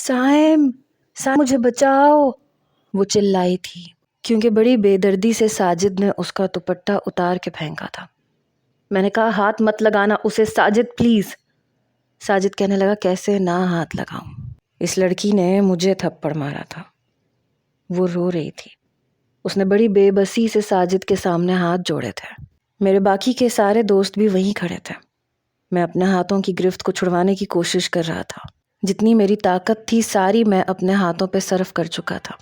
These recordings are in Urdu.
سائم، سائم مجھے بچاؤ، وہ چلائی تھی کیونکہ بڑی بے دردی سے ساجد نے اس کا دوپٹہ اتار کے پھینکا تھا۔ میں نے کہا ہاتھ مت لگانا اسے ساجد پلیز۔ ساجد کہنے لگا کیسے نہ ہاتھ لگاؤں، اس لڑکی نے مجھے تھپڑ مارا تھا۔ وہ رو رہی تھی، اس نے بڑی بے بسی سے ساجد کے سامنے ہاتھ جوڑے تھے۔ میرے باقی کے سارے دوست بھی وہیں کھڑے تھے۔ میں اپنے ہاتھوں کی گرفت کو چھڑوانے کی کوشش کر رہا تھا، جتنی میری طاقت تھی ساری میں اپنے ہاتھوں پہ صرف کر چکا تھا۔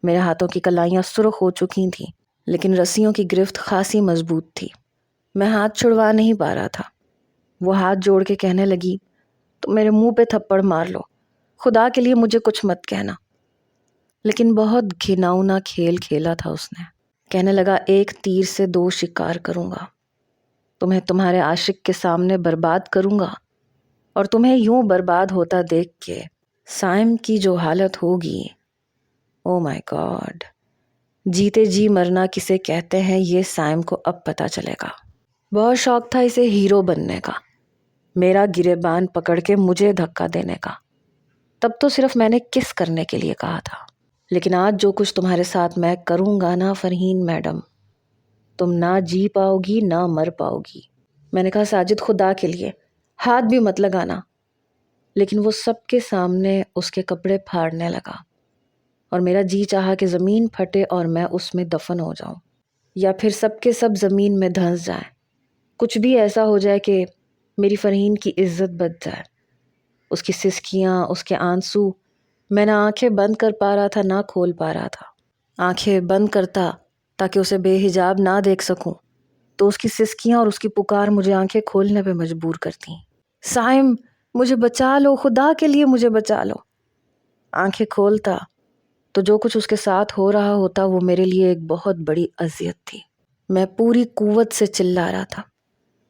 میرے ہاتھوں کی کلائیاں سرخ ہو چکی تھیں، لیکن رسیوں کی گرفت خاصی مضبوط تھی۔ میں ہاتھ چھڑوا نہیں پا رہا تھا۔ وہ ہاتھ جوڑ کے کہنے لگی تم میرے منہ پہ تھپڑ مار لو، خدا کے لیے مجھے کچھ مت کہنا۔ لیکن بہت گھناؤنا کھیل کھیلا تھا اس نے۔ کہنے لگا ایک تیر سے دو شکار کروں گا، تمہیں تمہارے عاشق کے سامنے برباد کروں گا، اور تمہیں یوں برباد ہوتا دیکھ کے سائم کی جو حالت ہوگی، او مائی گاڈ، جیتے جی مرنا کسے کہتے ہیں یہ سائم کو اب پتہ چلے گا۔ بہت شوق تھا اسے ہیرو بننے کا، میرا گریبان پکڑ کے مجھے دھکا دینے کا۔ تب تو صرف میں نے کس کرنے کے لیے کہا تھا، لیکن آج جو کچھ تمہارے ساتھ میں کروں گا نا فرحین میڈم، تم نہ جی پاؤ گی نہ مر پاؤ گی۔ میں نے کہا ساجد خدا کے لیے ہاتھ بھی مت لگانا، لیکن وہ سب کے سامنے اس کے کپڑے پھاڑنے لگا، اور میرا جی چاہا کہ زمین پھٹے اور میں اس میں دفن ہو جاؤں، یا پھر سب کے سب زمین میں دھنس جائیں، کچھ بھی ایسا ہو جائے کہ میری فرحین کی عزت بچ جائے۔ اس کی سسکیاں، اس کے آنسو، میں نہ آنکھیں بند کر پا رہا تھا نہ کھول پا رہا تھا۔ آنکھیں بند کرتا تاکہ اسے بے حجاب نہ دیکھ سکوں، تو اس کی سسکیاں اور اس کی پکار مجھے آنکھیں کھولنے پہ مجبور کرتی۔ سائم مجھے بچا لو، خدا کے لیے مجھے بچا لو۔ آنکھیں کھولتا تو جو کچھ اس کے ساتھ ہو رہا ہوتا وہ میرے لیے ایک بہت بڑی اذیت تھی۔ میں پوری قوت سے چلا رہا تھا،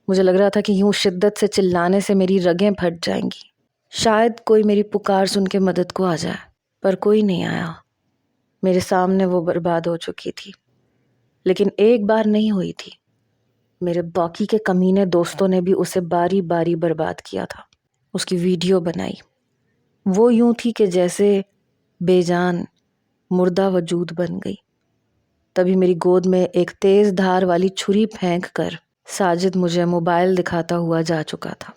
مجھے لگ رہا تھا کہ یوں شدت سے چلانے سے میری رگیں پھٹ جائیں گی، شاید کوئی میری پکار سن کے مدد کو آ جائے، پر کوئی نہیں آیا۔ میرے سامنے وہ برباد ہو چکی تھی، لیکن ایک بار نہیں ہوئی تھی، میرے باقی کے کمینے دوستوں نے بھی اسے باری باری برباد کیا تھا۔ اس کی ویڈیو بنائی، وہ یوں تھی کہ جیسے بے جان مردہ وجود بن گئی۔ تبھی میری گود میں ایک تیز دھار والی چھری پھینک کر ساجد مجھے موبائل دکھاتا ہوا جا چکا تھا۔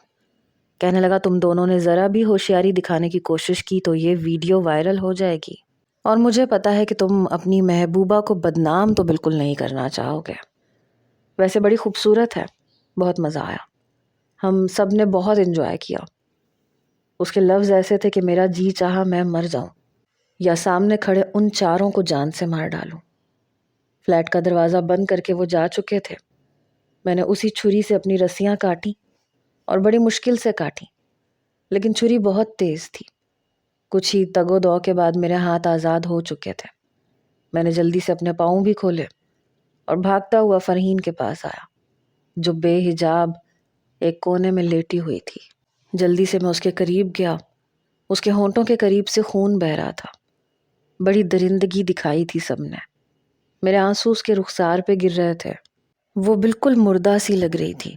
کہنے لگا تم دونوں نے ذرا بھی ہوشیاری دکھانے کی کوشش کی تو یہ ویڈیو وائرل ہو جائے گی، اور مجھے پتا ہے کہ تم اپنی محبوبہ کو بدنام تو بالکل نہیں کرنا چاہو گے۔ ویسے بڑی خوبصورت ہے، بہت مزہ آیا، ہم سب نے بہت انجوائے کیا۔ اس کے لفظ ایسے تھے کہ میرا جی چاہا میں مر جاؤں یا سامنے کھڑے ان چاروں کو جان سے مار ڈالوں۔ فلیٹ کا دروازہ بند کر کے وہ جا چکے تھے۔ میں نے اسی چھری سے اپنی رسیاں کاٹی، اور بڑی مشکل سے کاٹی، لیکن چھری بہت تیز تھی۔ کچھ ہی تگ و دو کے بعد میرے ہاتھ آزاد ہو چکے تھے۔ میں نے جلدی سے اپنے پاؤں بھی کھولے اور بھاگتا ہوا فرحین کے پاس آیا، جو بے حجاب ایک کونے میں لیٹی ہوئی تھی۔ جلدی سے میں اس کے قریب گیا، اس کے ہونٹوں کے قریب سے خون بہہ رہا تھا۔ بڑی درندگی دکھائی تھی سب نے، میرے آنسو اس کے رخسار پہ گر رہے تھے۔ وہ بالکل مردہ سی لگ رہی تھی۔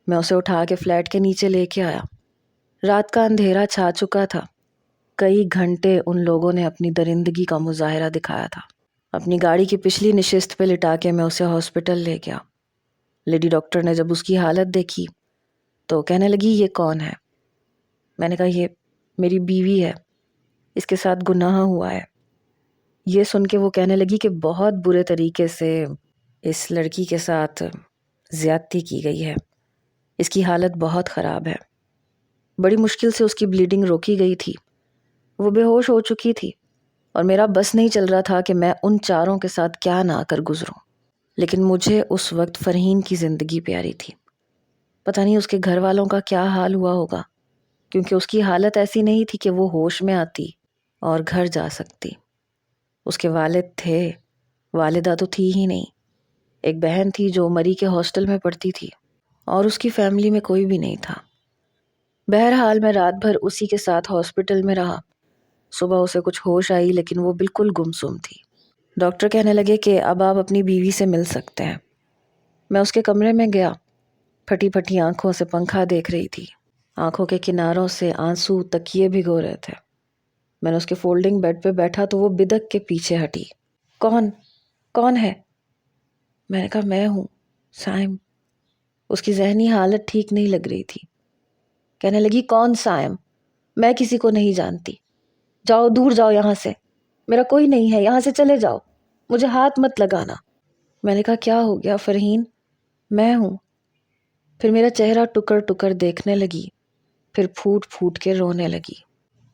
میں اسے اٹھا کے فلیٹ کے نیچے لے کے آیا۔ رات کا اندھیرا چھا چکا تھا، کئی گھنٹے ان لوگوں نے اپنی درندگی کا مظاہرہ دکھایا تھا۔ اپنی گاڑی کی پچھلی نشست پہ لٹا کے میں اسے ہاسپٹل لے گیا۔ لیڈی ڈاکٹر نے جب اس کی حالت دیکھی تو کہنے لگی یہ کون ہے؟ میں نے کہا یہ میری بیوی ہے، اس کے ساتھ گناہ ہوا ہے۔ یہ سن کے وہ کہنے لگی کہ بہت برے طریقے سے اس لڑکی کے ساتھ زیادتی کی گئی ہے، اس کی حالت بہت خراب ہے۔ بڑی مشکل سے اس کی بلیڈنگ روکی گئی تھی، وہ بے ہوش ہو چکی تھی، اور میرا بس نہیں چل رہا تھا کہ میں ان چاروں کے ساتھ کیا نہ کر گزروں۔ لیکن مجھے اس وقت فرحین کی زندگی پیاری تھی۔ پتہ نہیں اس کے گھر والوں کا کیا حال ہوا ہوگا، کیونکہ اس کی حالت ایسی نہیں تھی کہ وہ ہوش میں آتی اور گھر جا سکتی۔ اس کے والد تھے، والدہ تو تھی ہی نہیں، ایک بہن تھی جو مری کے ہاسٹل میں پڑھتی تھی، اور اس کی فیملی میں کوئی بھی نہیں تھا۔ بہرحال میں رات بھر اسی کے ساتھ ہاسپٹل میں رہا۔ صبح اسے کچھ ہوش آئی، لیکن وہ بالکل گمسم تھی۔ ڈاکٹر کہنے لگے کہ اب آپ اپنی بیوی سے مل سکتے ہیں۔ میں اس کے کمرے میں گیا، پھٹی پھٹی آنکھوں سے پنکھا دیکھ رہی تھی، آنکھوں کے کناروں سے آنسو تکیے بھگو رہے تھے۔ میں نے اس کے فولڈنگ بیڈ پہ بیٹھا تو وہ بدک کے پیچھے ہٹی۔ کون ہے؟ میں نے کہا میں ہوں، سائم۔ اس کی ذہنی حالت ٹھیک نہیں لگ رہی تھی۔ کہنے لگی کون سائم؟ میں کسی کو نہیں جانتی، جاؤ دور جاؤ یہاں سے، میرا کوئی نہیں ہے، یہاں سے چلے جاؤ، مجھے ہاتھ مت لگانا۔ میں نے کہا کیا ہو گیا فرحین؟ میں ہوں۔ پھر میرا چہرہ ٹکر ٹکر دیکھنے لگی، پھر پھوٹ پھوٹ کے رونے لگی،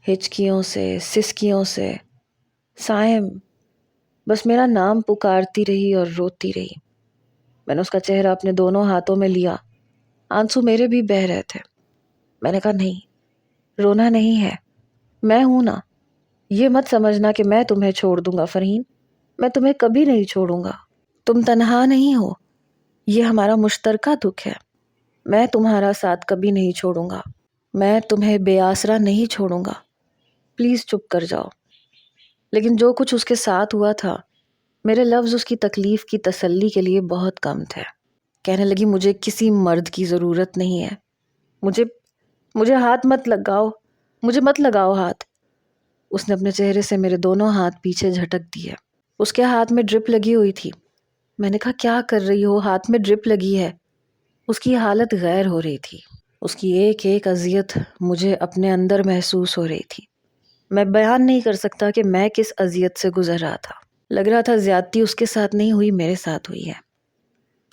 ہچکیوں سے سسکیوں سے۔ سائم، بس میرا نام پکارتی رہی اور روتی رہی۔ میں نے اس کا چہرہ اپنے دونوں ہاتھوں میں لیا، آنسو میرے بھی بہہ رہے تھے۔ میں نے کہا نہیں، رونا نہیں ہے، میں ہوں نا، یہ مت سمجھنا کہ میں تمہیں چھوڑ دوں گا فرحین، میں تمہیں کبھی نہیں چھوڑوں گا، تم تنہا نہیں ہو، یہ ہمارا مشترکہ دکھ ہے، میں تمہارا ساتھ کبھی نہیں چھوڑوں گا، میں تمہیں بے آسرا نہیں چھوڑوں گا، پلیز چپ کر جاؤ۔ لیکن جو کچھ اس کے ساتھ ہوا تھا، میرے لفظ اس کی تکلیف کی تسلی کے لیے بہت کم تھے۔ کہنے لگی مجھے کسی مرد کی ضرورت نہیں ہے، مجھے ہاتھ مت لگاؤ، مجھے مت لگاؤ ہاتھ۔ اس نے اپنے چہرے سے میرے دونوں ہاتھ پیچھے جھٹک دیے۔ اس کے ہاتھ میں ڈرپ لگی ہوئی تھی۔ میں نے کہا کیا کر رہی ہو؟ ہاتھ میں ڈرپ لگی ہے۔ اس کی حالت غیر ہو رہی تھی، اس کی ایک ایک اذیت مجھے اپنے اندر محسوس ہو رہی تھی۔ میں بیان نہیں کر سکتا کہ میں کس اذیت سے گزر رہا تھا۔ لگ رہا تھا زیادتی اس کے ساتھ نہیں ہوئی، میرے ساتھ ہوئی ہے۔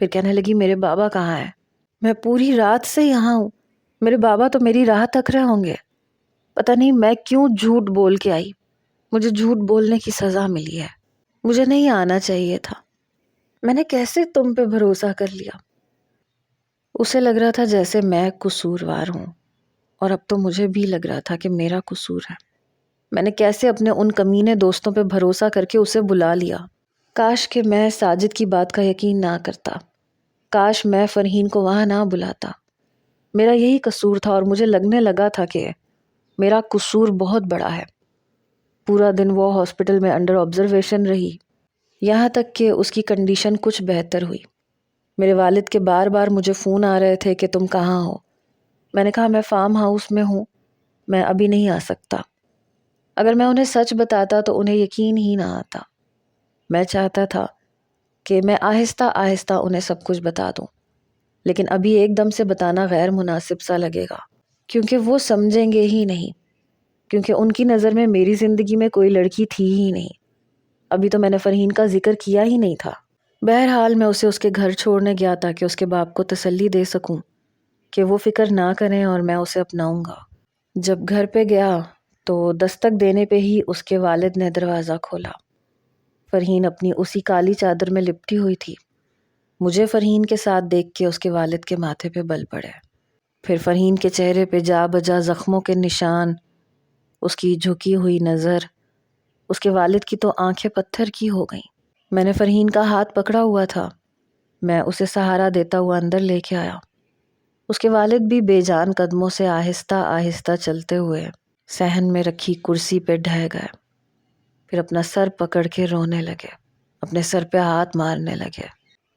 پھر کہنے لگی میرے بابا کہاں ہیں؟ میں پوری رات سے یہاں ہوں، میرے بابا تو میری راہ تک رہے ہوں گے۔ پتہ نہیں میں کیوں جھوٹ بول کے آئی، مجھے جھوٹ بولنے کی سزا ملی ہے، مجھے نہیں آنا چاہیے تھا، میں نے کیسے تم پہ بھروسہ کر لیا۔ اسے لگ رہا تھا جیسے میں قصوروار ہوں، اور اب تو مجھے بھی لگ رہا تھا کہ میرا قصور ہے۔ میں نے کیسے اپنے ان کمینے دوستوں پہ بھروسہ کر کے اسے بلا لیا۔ کاش کہ میں ساجد کی بات کا یقین نہ کرتا، کاش میں فرحین کو وہاں نہ بلاتا۔ میرا یہی قصور تھا، اور مجھے لگنے لگا تھا کہ میرا قصور بہت بڑا ہے۔ پورا دن وہ ہاسپٹل میں انڈر آبزرویشن رہی، یہاں تک کہ اس کی کنڈیشن کچھ بہتر ہوئی۔ میرے والد کے بار بار مجھے فون آ رہے تھے کہ تم کہاں ہو۔ میں نے کہا میں فارم ہاؤس میں ہوں، میں ابھی نہیں آ سکتا۔ اگر میں انہیں سچ بتاتا تو انہیں یقین ہی نہ آتا۔ میں چاہتا تھا کہ میں آہستہ آہستہ انہیں سب کچھ بتا دوں، لیکن ابھی ایک دم سے بتانا غیر مناسب سا لگے گا، کیونکہ وہ سمجھیں گے ہی نہیں، کیونکہ ان کی نظر میں میری زندگی میں کوئی لڑکی تھی ہی نہیں۔ ابھی تو میں نے فرحین کا ذکر کیا ہی نہیں تھا۔ بہرحال میں اسے اس کے گھر چھوڑنے گیا تاکہ اس کے باپ کو تسلی دے سکوں کہ وہ فکر نہ کریں اور میں اسے اپناؤں گا۔ جب گھر پہ گیا تو دستک دینے پہ ہی اس کے والد نے دروازہ کھولا۔ فرحین اپنی اسی کالی چادر میں لپٹی ہوئی تھی۔ مجھے فرحین کے ساتھ دیکھ کے اس کے والد کے ماتھے پہ بل پڑے۔ پھر فرحین کے چہرے پہ جا بجا زخموں کے نشان، اس کی جھکی ہوئی نظر، اس کے والد کی تو آنکھیں پتھر کی ہو گئیں۔ میں نے فرحین کا ہاتھ پکڑا ہوا تھا، میں اسے سہارا دیتا ہوا اندر لے کے آیا۔ اس کے والد بھی بے جان قدموں سے آہستہ آہستہ چلتے ہوئے صحن میں رکھی کرسی پہ ڈھہ گئے، پھر اپنا سر پکڑ کے رونے لگے، اپنے سر پہ ہاتھ مارنے لگے۔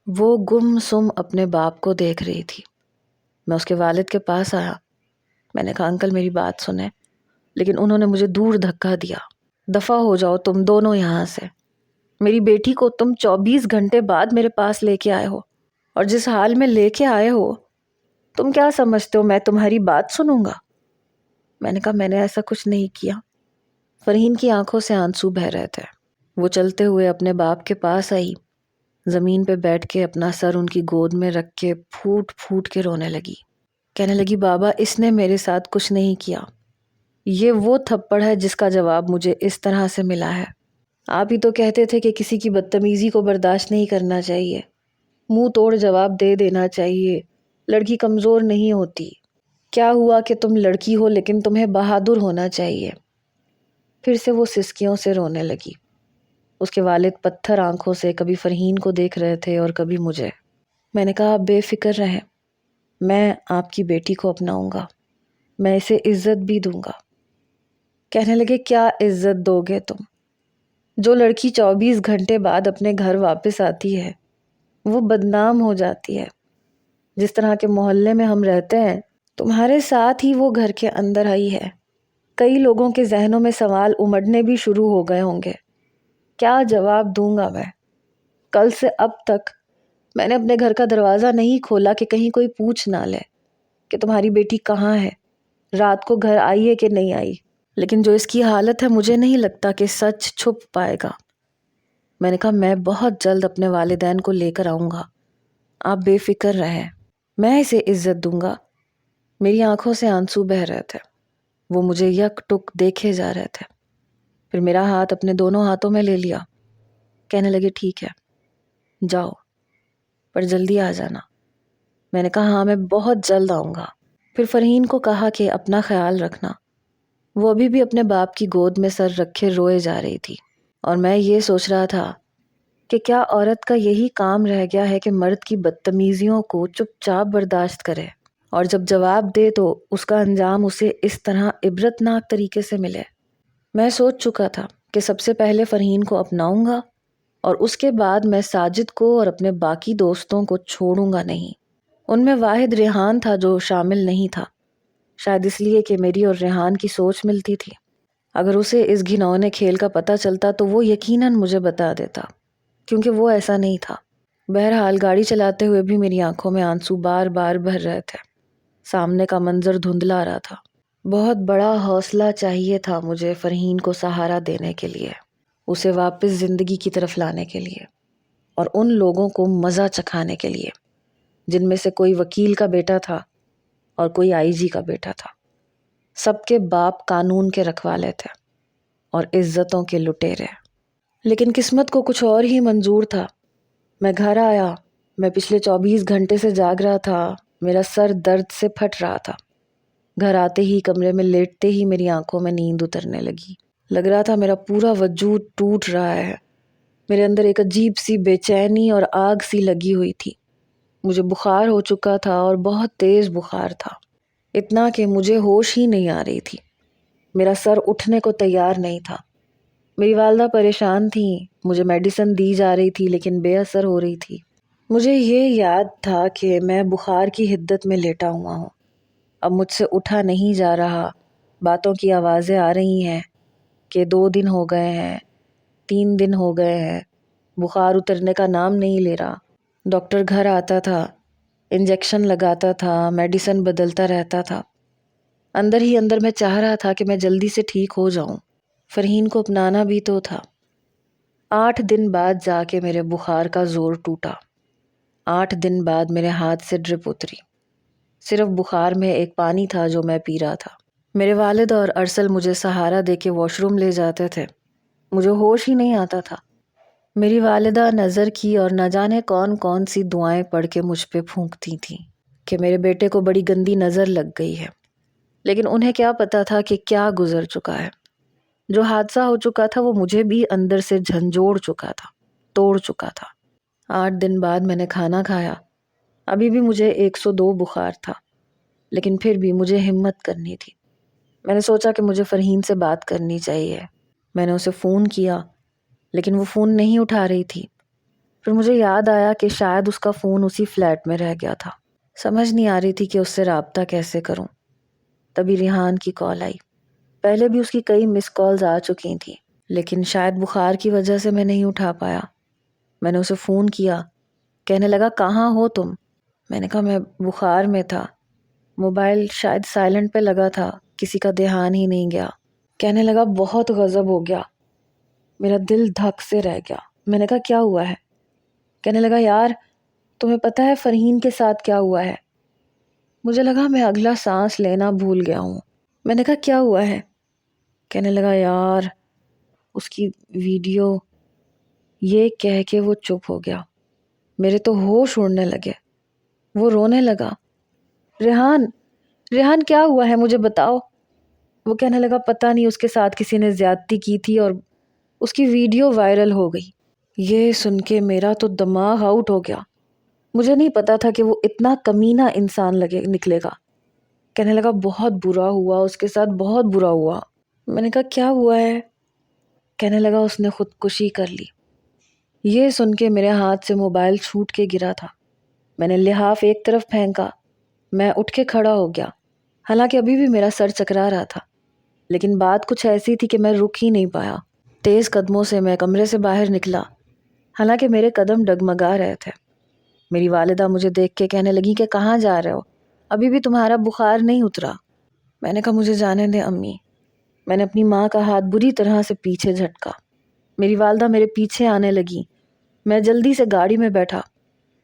وہ گم سم اپنے باپ کو دیکھ رہی تھی۔ میں اس کے والد کے پاس آیا، میں نے کہا انکل میری بات سنیں، لیکن انہوں نے مجھے دور دھکا دیا۔ دفع ہو جاؤ تم دونوں یہاں سے، میری بیٹی کو تم 24 گھنٹے بعد میرے پاس لے کے آئے ہو، اور جس حال میں لے کے آئے ہو تم کیا سمجھتے ہو میں تمہاری بات سنوں گا؟ میں نے کہا میں نے ایسا کچھ نہیں کیا۔ فرحین کی آنکھوں سے آنسو بہہ رہے تھے۔ وہ چلتے ہوئے اپنے باپ کے پاس آئی، زمین پہ بیٹھ کے اپنا سر ان کی گود میں رکھ کے پھوٹ پھوٹ کے رونے لگی۔ کہنے لگی بابا اس نے میرے ساتھ کچھ نہیں کیا، یہ وہ تھپڑ ہے جس کا جواب مجھے اس طرح سے ملا ہے۔ آپ ہی تو کہتے تھے کہ کسی کی بدتمیزی کو برداشت نہیں کرنا چاہیے، منہ توڑ جواب دے دینا چاہیے، لڑکی کمزور نہیں ہوتی۔ کیا ہوا کہ تم لڑکی ہو لیکن تمہیں بہادر ہونا چاہیے۔ پھر سے وہ سسکیوں سے رونے لگی۔ اس کے والد پتھر آنکھوں سے کبھی فرحین کو دیکھ رہے تھے اور کبھی مجھے۔ میں نے کہا آپ بے فکر رہیں، میں آپ کی بیٹی کو اپناؤں گا، میں اسے عزت بھی دوں گا۔ کہنے لگے کیا عزت دو گے تم؟ جو لڑکی 24 گھنٹے بعد اپنے گھر واپس آتی ہے وہ بدنام ہو جاتی ہے۔ جس طرح کے محلے میں ہم رہتے ہیں تمہارے ساتھ ہی وہ گھر کے اندر آئی ہے، کئی لوگوں کے ذہنوں میں سوال امڑنے بھی شروع ہو گئے ہوں گے، کیا جواب دوں گا میں؟ کل سے اب تک میں نے اپنے گھر کا دروازہ نہیں کھولا کہ کہیں کوئی پوچھ نہ لے کہ تمہاری بیٹی کہاں ہے، رات کو گھر آئی ہے کہ نہیں آئی۔ لیکن جو اس کی حالت ہے، مجھے نہیں لگتا کہ سچ چھپ پائے گا۔ میں نے کہا میں بہت جلد اپنے والدین کو لے کر آؤں گا، آپ بے فکر رہیں، میں اسے عزت دوں گا۔ میری آنکھوں سے آنسو بہہ رہے تھے، وہ مجھے یک ٹک دیکھے جا رہے تھے۔ پھر میرا ہاتھ اپنے دونوں ہاتھوں میں لے لیا، کہنے لگے ٹھیک ہے جاؤ، پر جلدی آ جانا۔ میں نے کہا ہاں میں بہت جلد آؤں گا۔ پھر فرحین کو کہا کہ اپنا خیال رکھنا۔ وہ ابھی بھی اپنے باپ کی گود میں سر رکھے روئے جا رہی تھی، اور میں یہ سوچ رہا تھا کہ کیا عورت کا یہی کام رہ گیا ہے کہ مرد کی بدتمیزیوں کو چپ چاپ برداشت کرے، اور جب جواب دے تو اس کا انجام اسے اس طرح عبرتناک طریقے سے ملے۔ میں سوچ چکا تھا کہ سب سے پہلے فرحین کو اپناؤں گا، اور اس کے بعد میں ساجد کو اور اپنے باقی دوستوں کو چھوڑوں گا نہیں۔ ان میں واحد ریحان تھا جو شامل نہیں تھا، شاید اس لیے کہ میری اور ریحان کی سوچ ملتی تھی۔ اگر اسے اس گھنونے کھیل کا پتہ چلتا تو وہ یقیناً مجھے بتا دیتا، کیونکہ وہ ایسا نہیں تھا۔ بہرحال گاڑی چلاتے ہوئے بھی میری آنکھوں میں آنسو بار بار بہر رہے تھے، سامنے کا منظر دھندلا رہا تھا۔ بہت بڑا حوصلہ چاہیے تھا مجھے فرحین کو سہارا دینے کے لیے، اسے واپس زندگی کی طرف لانے کے لیے، اور ان لوگوں کو مزہ چکھانے کے لیے جن میں سے کوئی وکیل کا بیٹا تھا اور کوئی آئی جی کا بیٹا تھا۔ سب کے باپ قانون کے رکھوالے تھے اور عزتوں کے لٹیرے۔ لیکن قسمت کو کچھ اور ہی منظور تھا۔ میں گھر آیا، میں پچھلے 24 گھنٹے سے جاگ رہا تھا، میرا سر درد سے پھٹ رہا تھا۔ گھر آتے ہی کمرے میں لیٹتے ہی میری آنکھوں میں نیند اترنے لگی۔ لگ رہا تھا میرا پورا وجود ٹوٹ رہا ہے، میرے اندر ایک عجیب سی بے چینی اور آگ سی لگی ہوئی تھی۔ مجھے بخار ہو چکا تھا اور بہت تیز بخار تھا، اتنا کہ مجھے ہوش ہی نہیں آ رہی تھی۔ میرا سر اٹھنے کو تیار نہیں تھا۔ میری والدہ پریشان تھیں، مجھے میڈیسن دی جا رہی تھی لیکن بے اثر ہو رہی تھی۔ مجھے یہ یاد تھا کہ میں بخار کی حدت میں لیٹا ہوا ہوں، اب مجھ سے اٹھا نہیں جا رہا۔ باتوں کی آوازیں آ رہی ہیں کہ 2 دن ہو گئے ہیں، 3 دن ہو گئے ہیں، بخار اترنے کا نام نہیں لے رہا۔ ڈاکٹر گھر آتا تھا، انجیکشن لگاتا تھا، میڈیسن بدلتا رہتا تھا۔ اندر ہی اندر میں چاہ رہا تھا کہ میں جلدی سے ٹھیک ہو جاؤں، فرحین کو اپنانا بھی تو تھا۔ 8 دن بعد جا کے میرے بخار کا زور ٹوٹا۔ 8 دن بعد میرے ہاتھ سے ڈرپ اتری۔ صرف بخار میں ایک پانی تھا جو میں پی رہا تھا۔ میرے والد اور ارسل مجھے سہارا دے کے واش روم لے جاتے تھے، مجھے ہوش ہی نہیں آتا تھا۔ میری والدہ نظر کی اور نہ جانے کون کون سی دعائیں پڑھ کے مجھ پہ پھونکتی تھیں کہ میرے بیٹے کو بڑی گندی نظر لگ گئی ہے۔ لیکن انہیں کیا پتا تھا کہ کیا گزر چکا ہے۔ جو حادثہ ہو چکا تھا وہ مجھے بھی اندر سے جھنجھوڑ چکا تھا، توڑ چکا تھا۔ 8 دن بعد میں نے کھانا کھایا، ابھی بھی مجھے 102 بخار تھا، لیکن پھر بھی مجھے ہمت کرنی تھی۔ میں نے سوچا کہ مجھے فرحین سے بات کرنی چاہیے۔ میں نے اسے فون کیا لیکن وہ فون نہیں اٹھا رہی تھی۔ پھر مجھے یاد آیا کہ شاید اس کا فون اسی فلیٹ میں رہ گیا تھا۔ سمجھ نہیں آ رہی تھی کہ اس سے رابطہ کیسے کروں۔ تبھی ریحان کی کال آئی۔ پہلے بھی اس کی کئی مس کالز آ چکی تھیں، لیکن شاید بخار کی وجہ سے میں نہیں اٹھا پایا۔ میں نے اسے فون کیا، کہنے لگا کہاں ہو تم؟ میں نے کہا میں بخار میں تھا، موبائل شاید سائلنٹ پہ لگا تھا، کسی کا دھیان ہی نہیں گیا۔ کہنے لگا بہت غضب ہو گیا، میرا دل دھک سے رہ گیا۔ میں نے کہا کیا ہوا ہے؟ کہنے لگا یار تمہیں پتہ ہے فرحین کے ساتھ کیا ہوا ہے؟ مجھے لگا میں اگلا سانس لینا بھول گیا ہوں۔ میں نے کہا کیا ہوا ہے؟ کہنے لگا یار اس کی ویڈیو۔ یہ کہہ کے وہ چپ ہو گیا۔ میرے تو ہوش اڑنے لگے۔ وہ رونے لگا، ریحان ریحان کیا ہوا ہے مجھے بتاؤ۔ وہ کہنے لگا پتہ نہیں اس کے ساتھ کسی نے زیادتی کی تھی اور اس کی ویڈیو وائرل ہو گئی۔ یہ سن کے میرا تو دماغ آؤٹ ہو گیا۔ مجھے نہیں پتا تھا کہ وہ اتنا کمینہ انسان نکلے گا۔ کہنے لگا بہت برا ہوا اس کے ساتھ، بہت برا ہوا۔ میں نے کہا کیا ہوا ہے؟ کہنے لگا اس نے خودکشی کر لی۔ یہ سن کے میرے ہاتھ سے موبائل چھوٹ کے گرا تھا۔ میں نے لحاف ایک طرف پھینکا، میں اٹھ کے کھڑا ہو گیا، حالانکہ ابھی بھی میرا سر چکرا رہا تھا۔ لیکن بات کچھ ایسی تھی کہ میں رک ہی نہیں پایا۔ تیز قدموں سے میں کمرے سے باہر نکلا، حالانکہ میرے قدم ڈگمگا رہے تھے۔ میری والدہ مجھے دیکھ کے کہنے لگی کہ کہاں جا رہے ہو؟ ابھی بھی تمہارا بخار نہیں اترا۔ میں نے کہا مجھے جانے دیں امی۔ میں نے اپنی ماں کا ہاتھ بری طرح سے پیچھے جھٹکا۔ میری والدہ میرے پیچھے آنے لگی۔ میں جلدی سے گاڑی میں بیٹھا،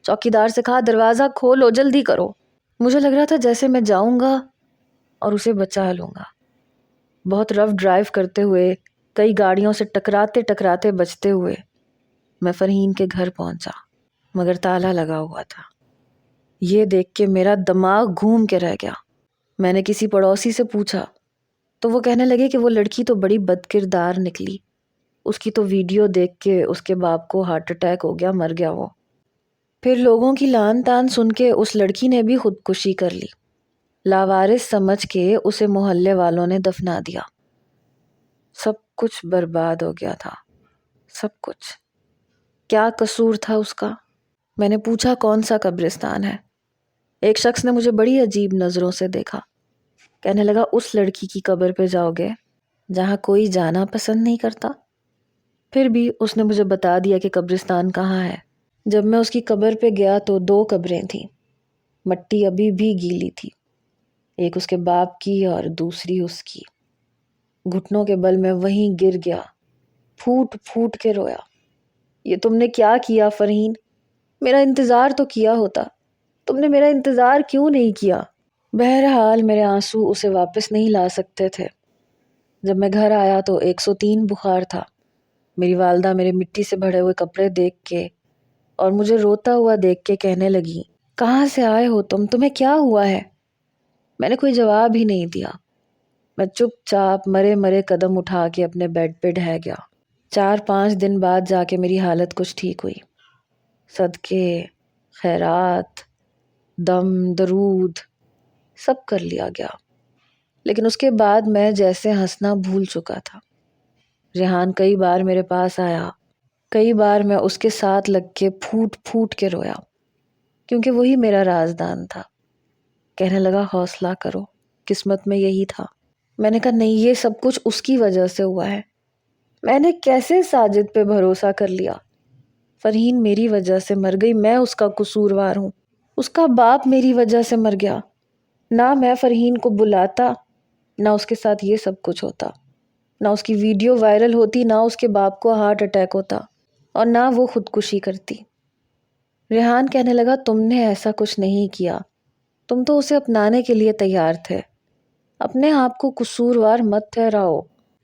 چوکیدار سے کہا دروازہ کھولو، جلدی کرو۔ مجھے لگ رہا تھا جیسے میں جاؤں گا اور اسے بچا لوں گا۔ بہت رف ڈرائیو کرتے ہوئے، کئی گاڑیوں سے ٹکراتے ٹکراتے بچتے ہوئے میں فرحین کے گھر پہنچا، مگر تالا لگا ہوا تھا۔ یہ دیکھ کے میرا دماغ گھوم کے رہ گیا۔ میں نے کسی پڑوسی سے پوچھا تو وہ کہنے لگے کہ وہ لڑکی تو بڑی بد کردار نکلی، اس کی تو ویڈیو دیکھ کے اس کے باپ کو ہارٹ اٹیک ہو گیا، مر گیا وہ۔ پھر لوگوں کی لان تان سن کے اس لڑکی نے بھی خودکشی کر لی۔ لاوارث سمجھ کے اسے محلے والوں نے دفنا دیا۔ سب کچھ برباد ہو گیا تھا، سب کچھ۔ کیا قصور تھا اس کا؟ میں نے پوچھا کون سا قبرستان ہے؟ ایک شخص نے مجھے بڑی عجیب نظروں سے دیکھا، کہنے لگا اس لڑکی کی قبر پہ جاؤ گے جہاں کوئی جانا پسند نہیں کرتا؟ پھر بھی اس نے مجھے بتا دیا کہ قبرستان کہاں ہے۔ جب میں اس کی قبر پہ گیا تو 2 قبریں تھیں، مٹی ابھی بھی گیلی تھی، ایک اس کے باپ کی اور دوسری اس کی۔ گھٹنوں کے بل میں وہیں گر گیا، پھوٹ پھوٹ کے رویا۔ یہ تم نے کیا کیا فرحین؟ میرا انتظار تو کیا ہوتا، تم نے میرا انتظار کیوں نہیں کیا؟ بہرحال میرے آنسو اسے واپس نہیں لا سکتے تھے۔ جب میں گھر آیا تو 103 بخار تھا۔ میری والدہ میرے مٹی سے بھرے ہوئے کپڑے دیکھ کے اور مجھے روتا ہوا دیکھ کے کہنے لگی کہاں سے آئے ہو تم؟ تمہیں کیا ہوا ہے؟ میں نے کوئی جواب ہی نہیں دیا۔ میں چپ چاپ مرے مرے قدم اٹھا کے اپنے بیڈ پہ ڈھہ گیا۔ 4-5 دن بعد جا کے میری حالت کچھ ٹھیک ہوئی۔ صدقے، خیرات، دم، درود سب کر لیا گیا، لیکن اس کے بعد میں جیسے ہنسنا بھول چکا تھا۔ ریحان کئی بار میرے پاس آیا، کئی بار میں اس کے ساتھ لگ کے پھوٹ پھوٹ کے رویا، کیونکہ وہی میرا رازدان تھا۔ کہنے لگا حوصلہ کرو، قسمت میں یہی تھا۔ میں نے کہا نہیں، یہ سب کچھ اس کی وجہ سے ہوا ہے۔ میں نے کیسے ساجد پہ بھروسہ کر لیا؟ فرحین میری وجہ سے مر گئی، میں اس کا قصوروار ہوں۔ اس کا باپ میری وجہ سے مر گیا۔ نہ میں فرحین کو بلاتا، نہ اس کے ساتھ یہ سب کچھ ہوتا، نہ اس کی ویڈیو وائرل ہوتی، نہ اس کے باپ کو ہارٹ اٹیک ہوتا، اور نہ وہ خودکشی کرتی۔ ریحان کہنے لگا تم نے ایسا کچھ نہیں کیا، تم تو اسے اپنانے کے لیے تیار تھے، اپنے آپ کو قصوروار مت ٹھہراؤ۔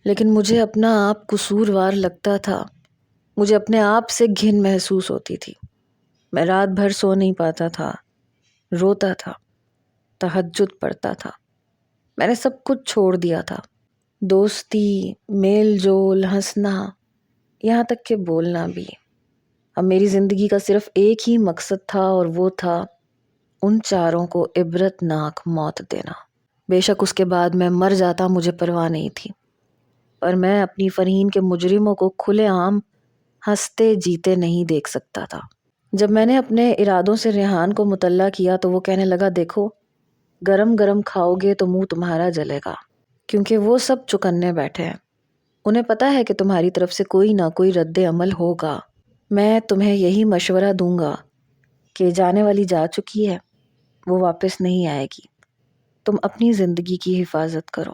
لیکن مجھے اپنا آپ قصوروار لگتا تھا، مجھے اپنے آپ سے گھن محسوس ہوتی تھی۔ میں رات بھر سو نہیں پاتا تھا، روتا تھا، تہجد پڑھتا تھا۔ میں نے سب کچھ چھوڑ دیا تھا، دوستی، میل جول، ہنسنا، یہاں تک کہ بولنا بھی۔ اب میری زندگی کا صرف ایک ہی مقصد تھا، اور وہ تھا ان چاروں کو عبرت ناک موت دینا۔ بے شک اس کے بعد میں مر جاتا، مجھے پرواہ نہیں تھی، پر میں اپنی فرحین کے مجرموں کو کھلے عام ہنستے جیتے نہیں دیکھ سکتا تھا۔ جب میں نے اپنے ارادوں سے ریحان کو مطلع کیا تو وہ کہنے لگا دیکھو، گرم گرم کھاؤ گے تو منہ تمہارا جلے گا، کیونکہ وہ سب چکنے بیٹھے ہیں، انہیں پتا ہے کہ تمہاری طرف سے کوئی نہ کوئی رد عمل ہوگا۔ میں تمہیں یہی مشورہ دوں گا کہ جانے والی جا چکی ہے، وہ واپس نہیں آئے گی، تم اپنی زندگی کی حفاظت کرو،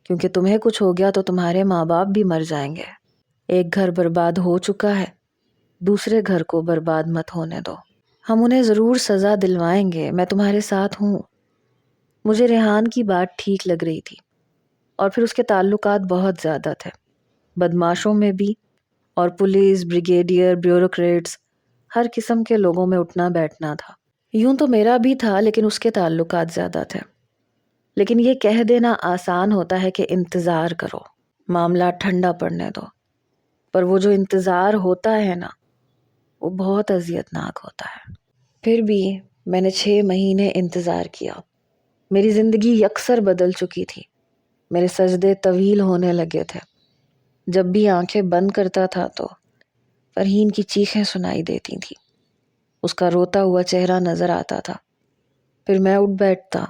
کیونکہ تمہیں کچھ ہو گیا تو تمہارے ماں باپ بھی مر جائیں گے۔ ایک گھر برباد ہو چکا ہے، دوسرے گھر کو برباد مت ہونے دو۔ ہم انہیں ضرور سزا دلوائیں گے، میں تمہارے ساتھ ہوں۔ مجھے ریحان کی بات ٹھیک لگ رہی تھی، اور پھر اس کے تعلقات بہت زیادہ تھے، بدماشوں میں بھی، اور پولیس، بریگیڈیئر، بیوروکریٹس، ہر قسم کے لوگوں میں اٹھنا بیٹھنا تھا۔ یوں تو میرا بھی تھا، لیکن اس کے تعلقات زیادہ تھے۔ لیکن یہ کہہ دینا آسان ہوتا ہے کہ انتظار کرو، معاملہ ٹھنڈا پڑنے دو، پر وہ جو انتظار ہوتا ہے نا، وہ بہت اذیت ناک ہوتا ہے۔ پھر بھی میں نے 6 مہینے انتظار کیا۔ میری زندگی یکسر بدل چکی تھی، میرے سجدے طویل ہونے لگے تھے۔ جب بھی آنکھیں بند کرتا تھا تو فرحین کی چیخیں سنائی دیتی تھیں، اس کا روتا ہوا چہرہ نظر آتا تھا۔ پھر میں اٹھ بیٹھتا،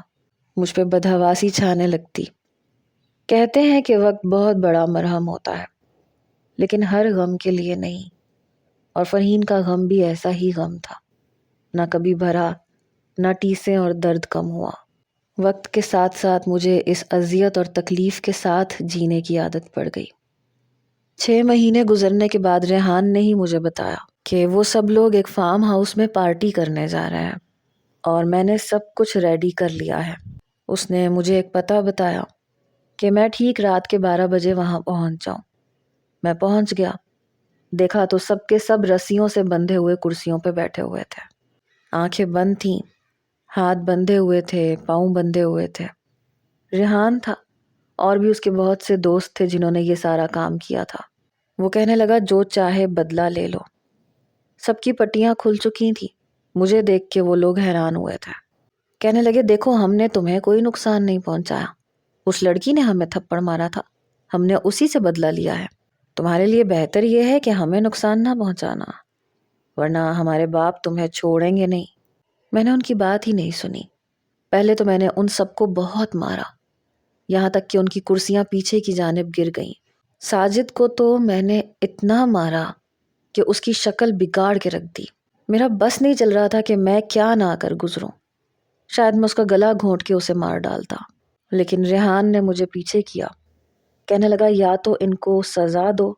مجھ پہ بدحواسی چھانے لگتی، کہتے ہیں کہ وقت بہت بڑا مرہم ہوتا ہے، لیکن ہر غم کے لیے نہیں، اور فرحین کا غم بھی ایسا ہی غم تھا، نہ کبھی بھرا، نہ ٹیسیں اور درد کم ہوا۔ وقت کے ساتھ ساتھ مجھے اس اذیت اور تکلیف کے ساتھ جینے کی عادت پڑ گئی۔ 6 مہینے گزرنے کے بعد ریحان نے ہی مجھے بتایا کہ وہ سب لوگ ایک فارم ہاؤس میں پارٹی کرنے جا رہے ہیں اور میں نے سب کچھ ریڈی کر لیا ہے۔ اس نے مجھے ایک پتہ بتایا کہ میں ٹھیک رات کے 12 بجے وہاں پہنچ جاؤں۔ میں پہنچ گیا، دیکھا تو سب کے سب رسیوں سے بندھے ہوئے کرسیوں پہ بیٹھے ہوئے تھے، آنکھیں بند تھیں، ہاتھ بندھے ہوئے تھے، پاؤں بندھے ہوئے تھے۔ ریحان تھا اور بھی اس کے بہت سے دوست تھے جنہوں نے یہ سارا کام کیا تھا۔ وہ کہنے لگا جو چاہے بدلہ لے لو۔ سب کی پٹیاں کھل چکی تھیں۔ مجھے دیکھ کے وہ لوگ حیران ہوئے تھے، کہنے لگے دیکھو ہم نے تمہیں کوئی نقصان نہیں پہنچایا، اس لڑکی نے ہمیں تھپڑ مارا تھا، ہم نے اسی سے بدلہ لیا ہے، تمہارے لیے بہتر یہ ہے کہ ہمیں نقصان نہ پہنچانا، ورنہ ہمارے باپ تمہیں چھوڑیں گے نہیں۔ میں نے ان کی بات ہی نہیں سنی۔ پہلے تو میں نے ان سب کو بہت مارا، یہاں تک کہ ان کی کرسیاں پیچھے کی جانب گر گئیں۔ ساجد کو تو میں نے اتنا مارا کہ اس کی شکل بگاڑ کے رکھ دی۔ میرا بس نہیں چل رہا تھا کہ میں کیا نہ کر گزروں، شاید میں اس کا گلا گھونٹ کے اسے مار ڈالتا، لیکن ریحان نے مجھے پیچھے کیا، کہنے لگا یا تو ان کو سزا دو